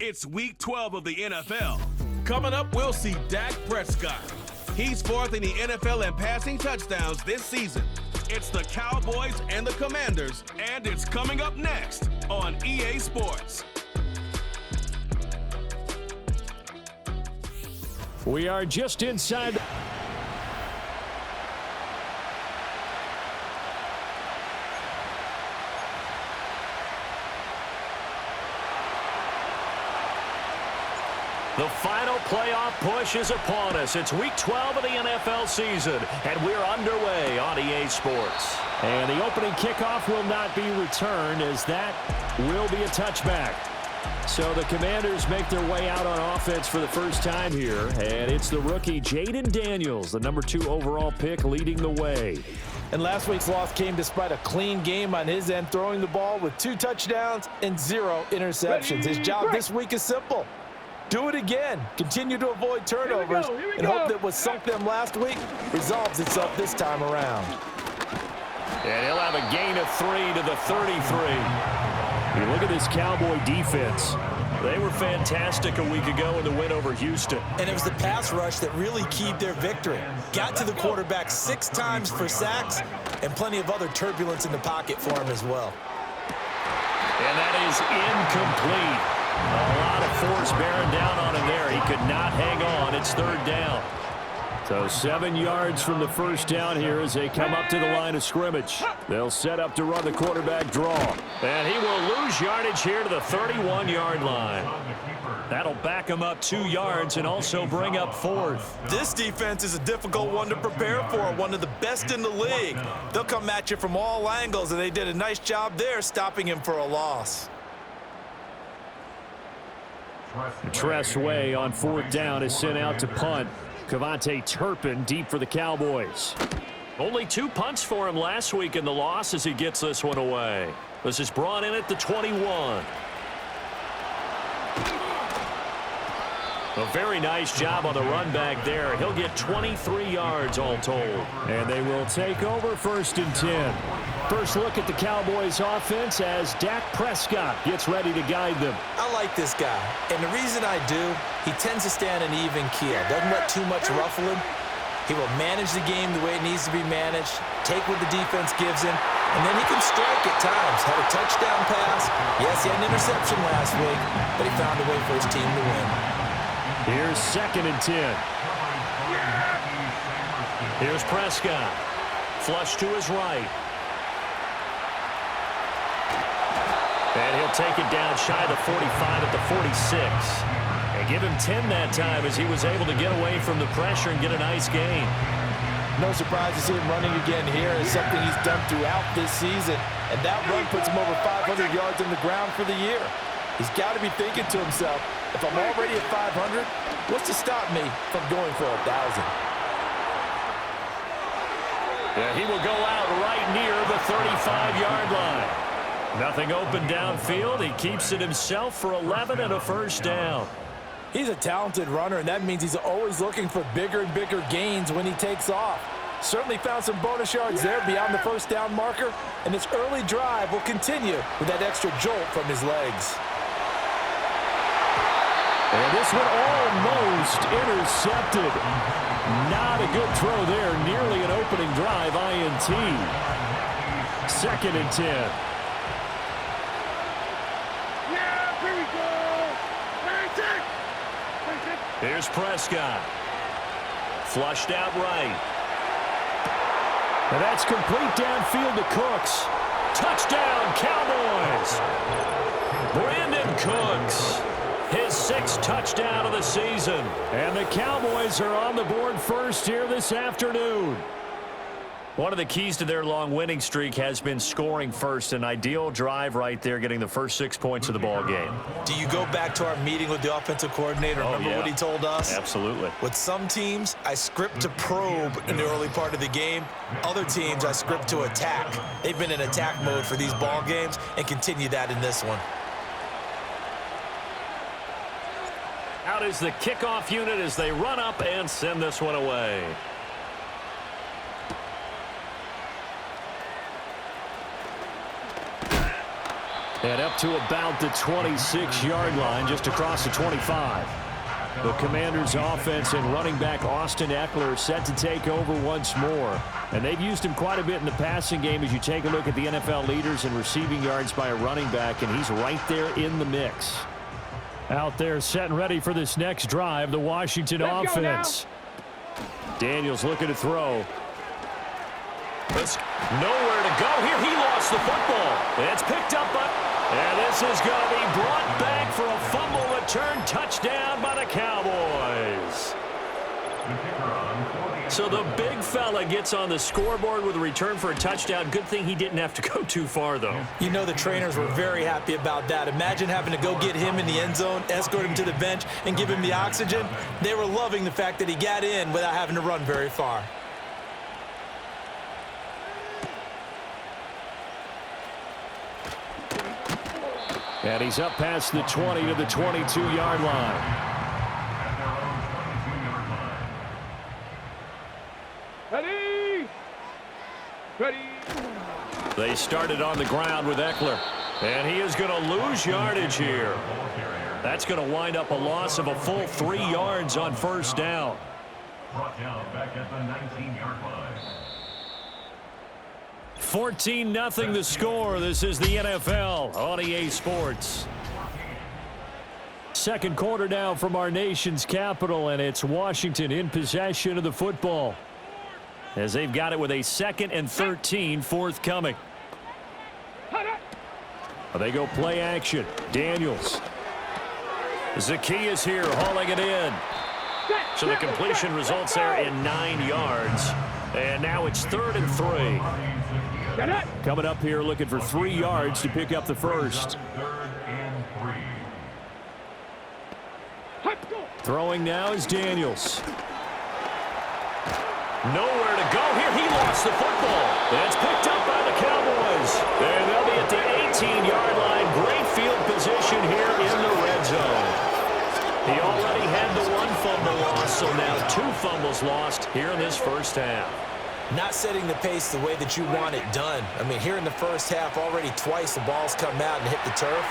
It's Week 12 of the NFL. Coming up, we'll see Dak Prescott. He's fourth in the NFL in passing touchdowns this season. It's the Cowboys and the Commanders, and it's coming up next on EA Sports. We are just inside. The final playoff push is upon us. It's Week 12 of the NFL season, and we're underway on EA Sports. And the opening kickoff will not be returned, as that will be a touchback. So the Commanders make their way out on offense for the first time here, and it's the rookie Jaden Daniels, the number 2 overall pick, leading the way. And last week's loss came despite a clean game on his end, throwing the ball with 2 touchdowns and 0 interceptions. His job this week is simple. Do it again. Continue to avoid turnovers and hope that what sunk them last week resolves itself this time around. And he'll have a gain of 3 to the 33. You look at this Cowboy defense. They were fantastic a week ago in the win over Houston. And it was the pass rush that really keyed their victory. Got to the quarterback 6 times for sacks and plenty of other turbulence in the pocket for him as well. And that is incomplete. A lot of force bearing down on him there. He could not hang on. It's 3rd down. So 7 yards from the first down here as they come up to the line of scrimmage. They'll set up to run the quarterback draw. And he will lose yardage here to the 31-yard line. That'll back him up 2 yards and also bring up 4th. This defense is a difficult one to prepare for, one of the best in the league. They'll come at you from all angles, and they did a nice job there stopping him for a loss. Tressway on 4th down is sent out to punt. Cavante Turpin deep for the Cowboys. Only 2 punts for him last week in the loss as he gets this one away. This is brought in at the 21. A very nice job on the run back there. He'll get 23 yards all told. And they will take over 1st and 10. First look at the Cowboys offense as Dak Prescott gets ready to guide them. I like this guy, and the reason I do, he tends to stand an even keel. Doesn't let too much ruffle him. He will manage the game the way it needs to be managed, take what the defense gives him, and then he can strike at times. Had a touchdown pass. Yes, he had an interception last week, but he found a way for his team to win. Here's 2nd and 10. Here's Prescott. Flush to his right. And he'll take it down shy of the 45 at the 46. And give him 10 that time as he was able to get away from the pressure and get a nice gain. No surprise to see him running again here. It's something he's done throughout this season. And that run puts him over 500 yards on the ground for the year. He's got to be thinking to himself, if I'm already at 500, what's to stop me from going for 1,000? Yeah, he will go out right near the 35-yard line. Nothing open downfield. He keeps it himself for 11 and a 1st down. He's a talented runner, and that means he's always looking for bigger and bigger gains when he takes off. Certainly found some bonus yards there beyond the 1st down marker, and this early drive will continue with that extra jolt from his legs. And this one almost intercepted. Not a good throw there. Nearly an opening drive, INT. 2nd and 10. Here's Prescott. Flushed out right. And that's complete downfield to Cooks. Touchdown, Cowboys! Brandon Cooks, his 6th touchdown of the season. And the Cowboys are on the board first here this afternoon. One of the keys to their long winning streak has been scoring first. An ideal drive right there, getting the first 6 points of the ball game. Do you go back to our meeting with the offensive coordinator? Remember what he told us? Absolutely. With some teams, I script to probe in the early part of the game. Other teams, I script to attack. They've been in attack mode for these ball games and continue that in this one. Out is the kickoff unit as they run up and send this one away. And up to about the 26-yard line, just across the 25. The Commanders' offense and running back Austin Eckler set to take over once more. And they've used him quite a bit in the passing game as you take a look at the NFL leaders in receiving yards by a running back, and he's right there in the mix. Out there set and ready for this next drive, the Washington offense. Daniels looking to throw. There's nowhere to go here. He lost the football. It's picked up by... And this is going to be brought back for a fumble return touchdown by the Cowboys. So the big fella gets on the scoreboard with a return for a touchdown. Good thing he didn't have to go too far, though. You know the trainers were very happy about that. Imagine having to go get him in the end zone, escort him to the bench, and give him the oxygen. They were loving the fact that he got in without having to run very far. And he's up past the 20 to the 22-yard line. Ready! Ready! They started on the ground with Eckler. And he is going to lose yardage here. That's going to wind up a loss of a full 3 yards on first down. Brought down back at the 19-yard line. 14-0 the score. This is the NFL on EA Sports. Second quarter now from our nation's capital, and it's Washington in possession of the football as they've got it with a 2nd and 13 forthcoming. They go play action. Daniels. Zacchaeus here hauling it in. So the completion results there in 9 yards. And now it's 3rd and 3. Coming up here looking for 3 yards to pick up the first. Throwing now is Daniels. Nowhere to go here. He lost the football. It's picked up by the Cowboys. And they'll be at the 18-yard line. Great field position here in the red zone. He already had the 1 fumble loss, so now 2 fumbles lost here in this first half. Not setting the pace the way that you want it done. I mean, here in the first half, already twice the ball's come out and hit the turf.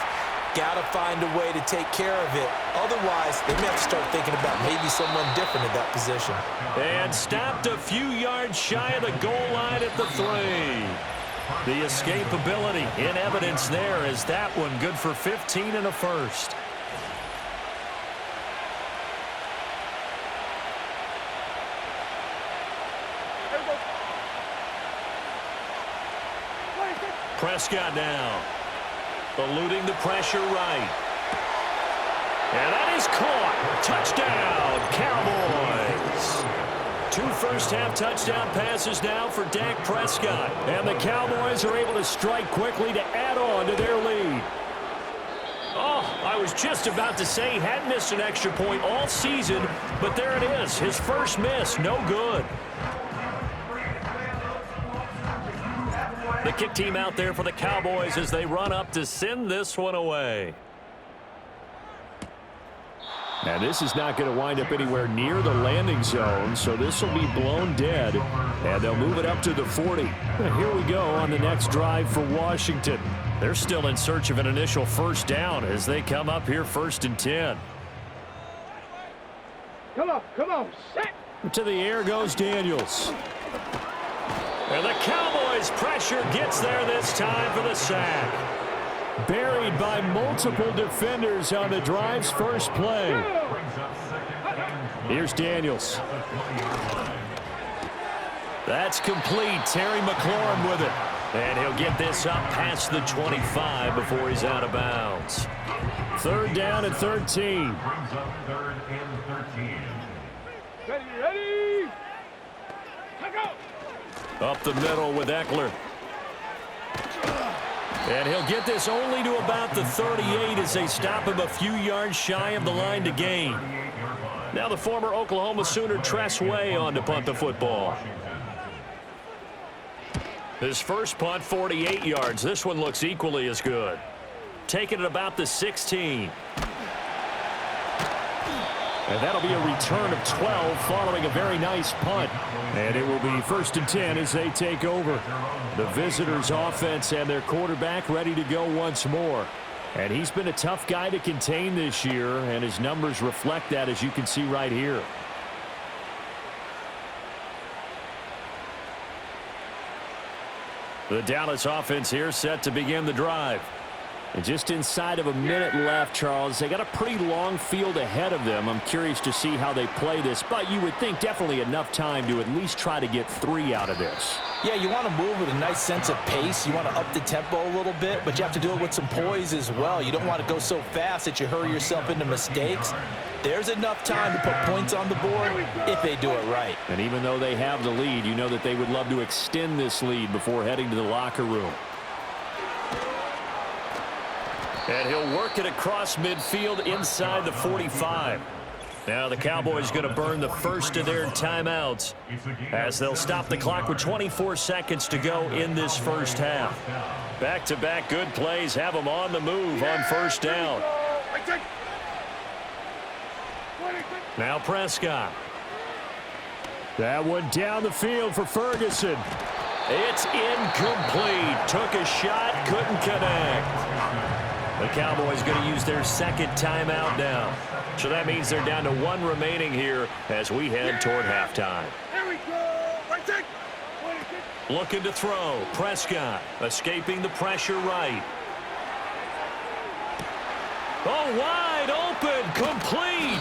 Got to find a way to take care of it. Otherwise, they may have to start thinking about maybe someone different at that position. And stopped a few yards shy of the goal line at the 3. The escapability in evidence there is that one good for 15 and a first. Prescott now, eluding the pressure right. And that is caught. Touchdown, Cowboys. 2 first-half touchdown passes now for Dak Prescott. And the Cowboys are able to strike quickly to add on to their lead. Oh, I was just about to say he hadn't missed an extra point all season, but there it is. His first miss, no good. The kick team out there for the Cowboys as they run up to send this one away. And this is not going to wind up anywhere near the landing zone, so this will be blown dead. And they'll move it up to the 40. And here we go on the next drive for Washington. They're still in search of an initial first down as they come up here 1st and 10. Come on, set! To the air goes Daniels. And the Cowboys' pressure gets there this time for the sack. Buried by multiple defenders on the drive's first play. Here's Daniels. That's complete. Terry McLaurin with it. And he'll get this up past the 25 before he's out of bounds. 3rd down and 13. Ready! Go! Up the middle with Eckler. And he'll get this only to about the 38 as they stop him a few yards shy of the line to gain. Now the former Oklahoma Sooner Tress Way on to punt the football. His first punt, 48 yards. This one looks equally as good. Taking it about the 16. And that'll be a return of 12 following a very nice punt. And it will be 1st and 10 as they take over. The visitors' offense and their quarterback ready to go once more. And he's been a tough guy to contain this year, and his numbers reflect that, as you can see right here. The Dallas offense here set to begin the drive. And just inside of a minute left, Charles. They got a pretty long field ahead of them. I'm curious to see how they play this, but you would think definitely enough time to at least try to get 3 out of this. Yeah, you want to move with a nice sense of pace. You want to up the tempo a little bit, but you have to do it with some poise as well. You don't want to go so fast that you hurry yourself into mistakes. There's enough time to put points on the board if they do it right. And even though they have the lead, you know that they would love to extend this lead before heading to the locker room. And he'll work it across midfield inside the 45. Now the Cowboys going to burn the first of their timeouts as they'll stop the clock with 24 seconds to go in this first half. Back-to-back good plays have them on the move on first down. Now Prescott. That one down the field for Ferguson. It's incomplete. Took a shot, couldn't connect. The Cowboys going to use their second timeout now. So that means they're down to 1 remaining here as we head toward halftime. Looking to throw. Prescott escaping the pressure right. Oh, wide open. Complete.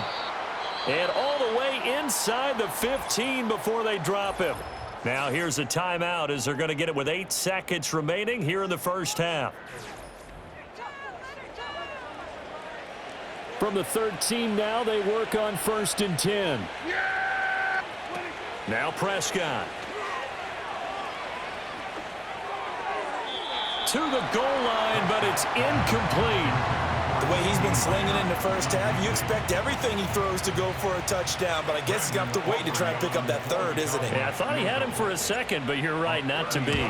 And all the way inside the 15 before they drop him. Now here's a timeout as they're going to get it with 8 seconds remaining here in the first half. From the 13 now, they work on 1st and 10. Now Prescott. To the goal line, but it's incomplete. The way he's been slinging in the first half, you expect everything he throws to go for a touchdown, but I guess he's going to have to wait to try and pick up that third, isn't he? Yeah, I thought he had him for a second, but you're right, not to be.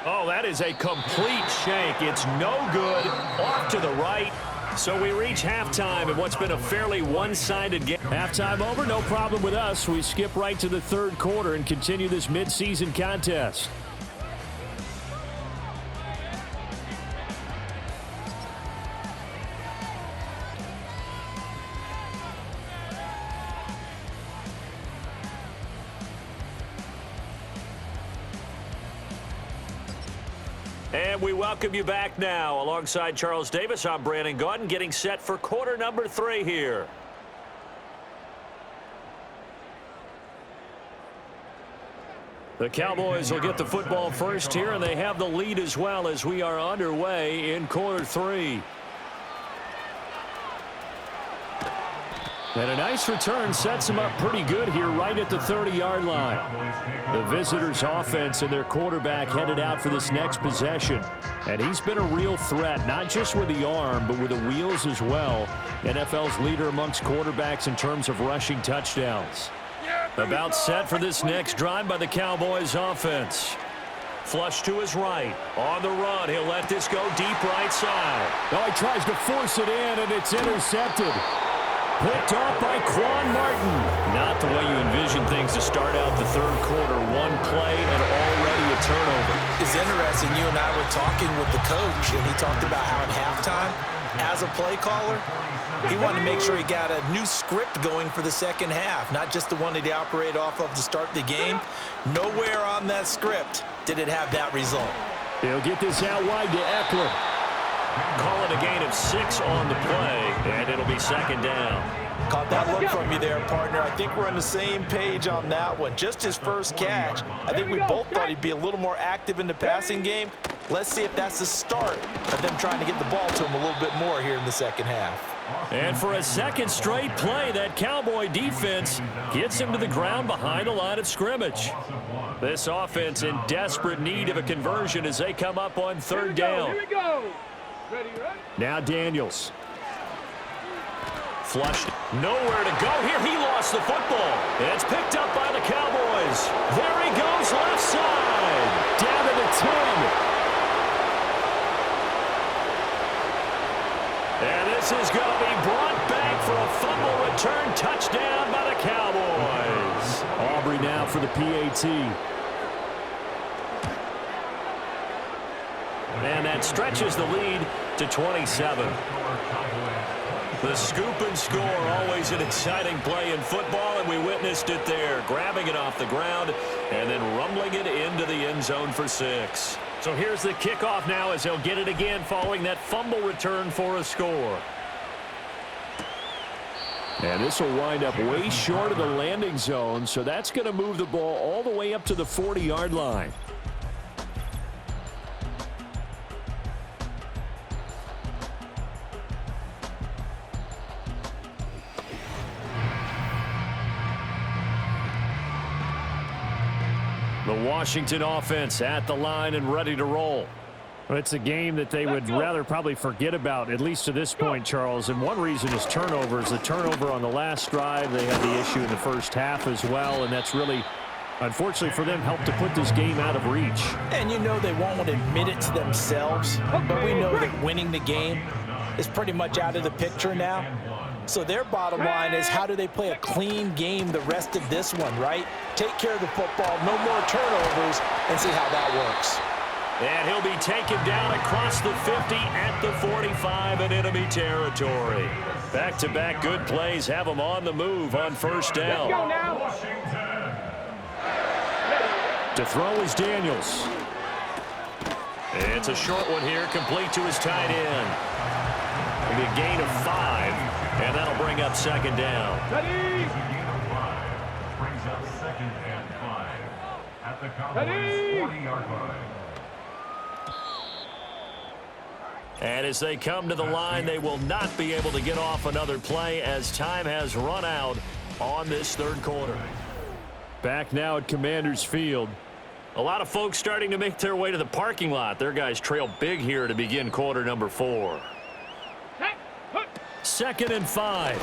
Oh, that is a complete shank. It's no good. Off to the right. So we reach halftime in what's been a fairly one-sided game. Halftime over, no problem with us. We skip right to the third quarter and continue this midseason contest. And we welcome you back now. Alongside Charles Davis, I'm Brandon Gaudin, getting set for quarter number 3 here. The Cowboys will get the football first here, and they have the lead as well as we are underway in quarter 3. And a nice return sets them up pretty good here right at the 30-yard line. The visitors' offense and their quarterback headed out for this next possession. And he's been a real threat, not just with the arm, but with the wheels as well. NFL's leader amongst quarterbacks in terms of rushing touchdowns. About set for this next drive by the Cowboys' offense. Flush to his right. On the run, he'll let this go deep right side. Oh, he tries to force it in, and it's intercepted. Picked off by Quan Martin. Not the way you envision things to start out the third quarter. One play and already a turnover. It's interesting. You and I were talking with the coach, and he talked about how at halftime, as a play caller, he wanted to make sure he got a new script going for the second half, not just the one that he operated off of to start the game. Nowhere on that script did it have that result. He'll get this out wide to Eckler. Call it a gain of 6 on the play, and it'll be second down. Caught that look from you there, partner. I think we're on the same page on that one. Just his first catch. I think we both thought he'd be a little more active in the passing game. Let's see if that's the start of them trying to get the ball to him a little bit more here in the second half. And for a second straight play, that Cowboy defense gets him to the ground behind the line of scrimmage. This offense in desperate need of a conversion as they come up on third down. Here we go. Ready? Now Daniels. Flushed. Nowhere to go here. He lost the football. It's picked up by the Cowboys. There he goes left side. Down to the 10. And this is going to be brought back for a fumble return PAT. And that stretches the lead to 27. The scoop and score, always an exciting play in football, and we witnessed it there, grabbing it off the ground and then rumbling it into the end zone for 6. So here's the kickoff now as they'll get it again following that fumble return for a score. And this will wind up way short of the landing zone, so that's going to move the ball all the way up to the 40-yard line. The Washington offense at the line and ready to roll. Well, it's a game that they would rather probably forget about, at least to this point, Charles. And one reason is turnovers. The turnover on the last drive, they had the issue in the first half as well, and that's really, unfortunately for them, helped to put this game out of reach. And you know they won't admit it to themselves, but we know that winning the game is pretty much out of the picture now. So their bottom line is, how do they play a clean game the rest of this one, right? Take care of the football, no more turnovers, and see how that works. And he'll be taken down across the 50 at the 45 in enemy territory. Back-to-back good plays have them on the move on first down. Let's go now. To throw is Daniels. It's a short one here, complete to his tight end. It'll be a gain of 5, and that'll bring up second down. Ready? Brings up 2nd and 5 at the Cowboys' Ready? 40-yard line. And as they come to the line, they will not be able to get off another play as time has run out on this third quarter. Back now at Commanders Field. A lot of folks starting to make their way to the parking lot. Their guys trail big here to begin quarter number 4. 2nd and 5.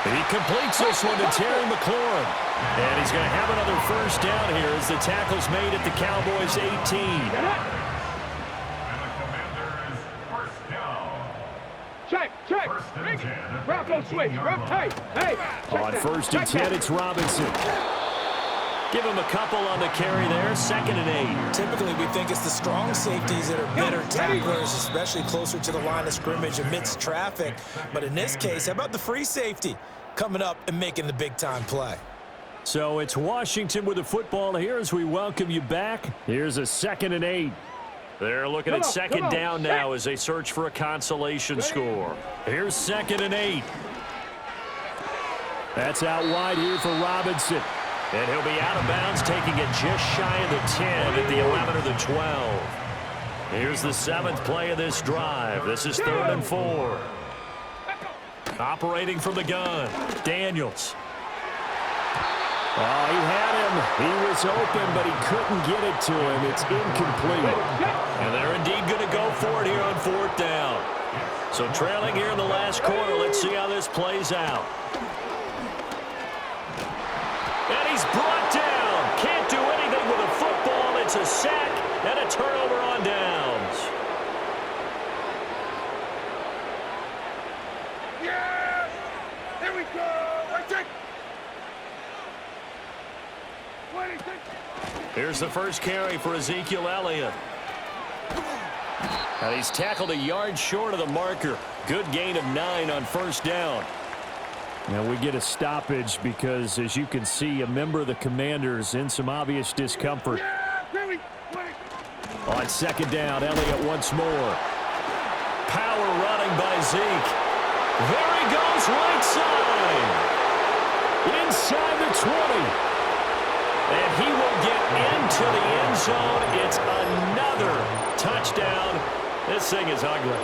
He completes this one to Terry McLaurin. And he's going to have another first down here as the tackle's made at the Cowboys' 18. And the Commanders' first down. Check. First and 10 at the Bronco switch. 18-yard line. Hey. Check On that. first and Check 10, that. it's Robinson. Give him a couple on the carry there. 2nd and 8. Typically, we think it's the strong safeties that are better tacklers, especially closer to the line of scrimmage amidst traffic. But in this case, how about the free safety coming up and making the big-time play? So it's Washington with the football here as we welcome you back. Here's a 2nd and 8. They're looking at second down now as they search for a consolation score. Here's 2nd and 8. That's out wide here for Robinson. And he'll be out of bounds, taking it just shy of the 10 at the 11 or the 12. Here's the 7th play of this drive. This is 3rd and 4. Operating from the gun, Daniels. Oh, he had him. He was open, but he couldn't get it to him. It's incomplete. And they're indeed going to go for it here on 4th down. So trailing here in the last quarter, let's see how this plays out. And he's brought down. Can't do anything with a football. It's a sack and a turnover on downs. Yeah! Here we go! That's it! 26! Here's the first carry for Ezekiel Elliott. And he's tackled a yard short of the marker. Good gain of 9 on first down. Now we get a stoppage because, as you can see, a member of the Commanders in some obvious discomfort. Yeah! Really? On 2nd down, Elliott once more. Power running by Zeke. There he goes, right side. Inside the 20. And he will get into the end zone. It's another touchdown. This thing is ugly.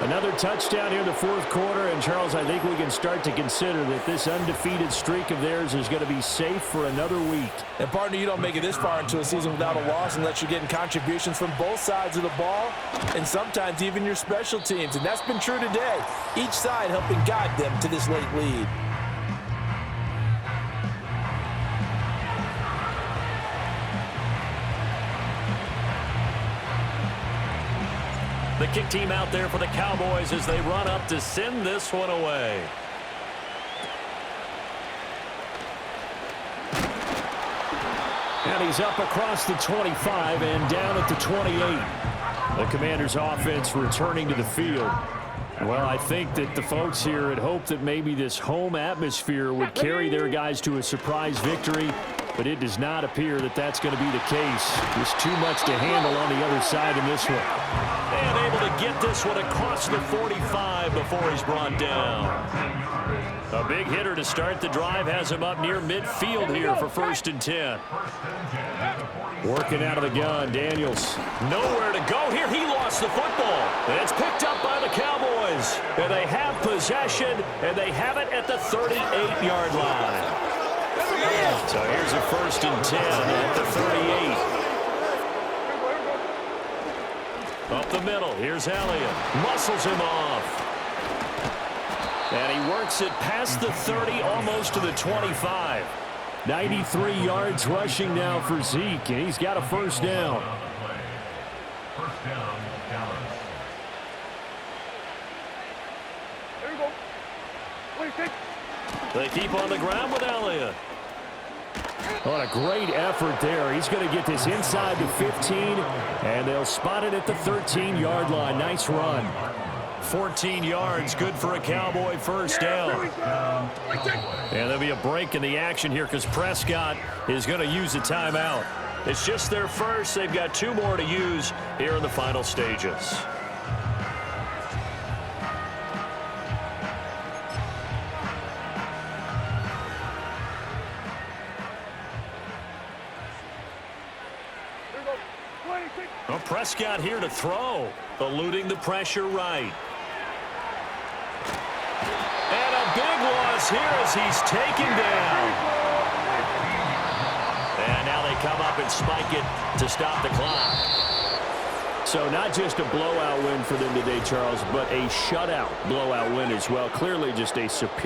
Another touchdown here in the 4th quarter. And, Charles, I think we can start to consider that this undefeated streak of theirs is going to be safe for another week. And, partner, you don't make it this far into a season without a loss unless you're getting contributions from both sides of the ball and sometimes even your special teams. And that's been true today. Each side helping guide them to this late lead. The kick team out there for the Cowboys as they run up to send this one away. And he's up across the 25 and down at the 28. The Commanders' offense returning to the field. Well, I think that the folks here had hoped that maybe this home atmosphere would carry their guys to a surprise victory, but it does not appear that that's going to be the case. Just too much to handle on the other side in this one. And able to get this one across the 45 before he's brought down. A big hitter to start the drive has him up near midfield here for 1st and 10. Working out of the gun, Daniels. Nowhere to go here. He lost the football. And it's picked up by the Cowboys. And they have possession, and they have it at the 38-yard line. So here's a 1st and 10 at the 38. Up the middle. Here's Elliott. Muscles him off. And he works it past the 30, almost to the 25. 93 yards rushing now for Zeke, and he's got a 1st down. First down, Dallas. There we go. Wait, take. They keep on the ground with Elliott. What a great effort there. He's going to get this inside the 15, and they'll spot it at the 13-yard line. Nice run. 14 yards, good for a Cowboy 1st down. And there'll be a break in the action here because Prescott is going to use a timeout. It's just their first. They've got 2 more to use here in the final stages. Well, Prescott here to throw, eluding the pressure right. And a big loss here as he's taken down. And now they come up and spike it to stop the clock. So not just a blowout win for them today, Charles, but a shutout blowout win as well. Clearly just a superior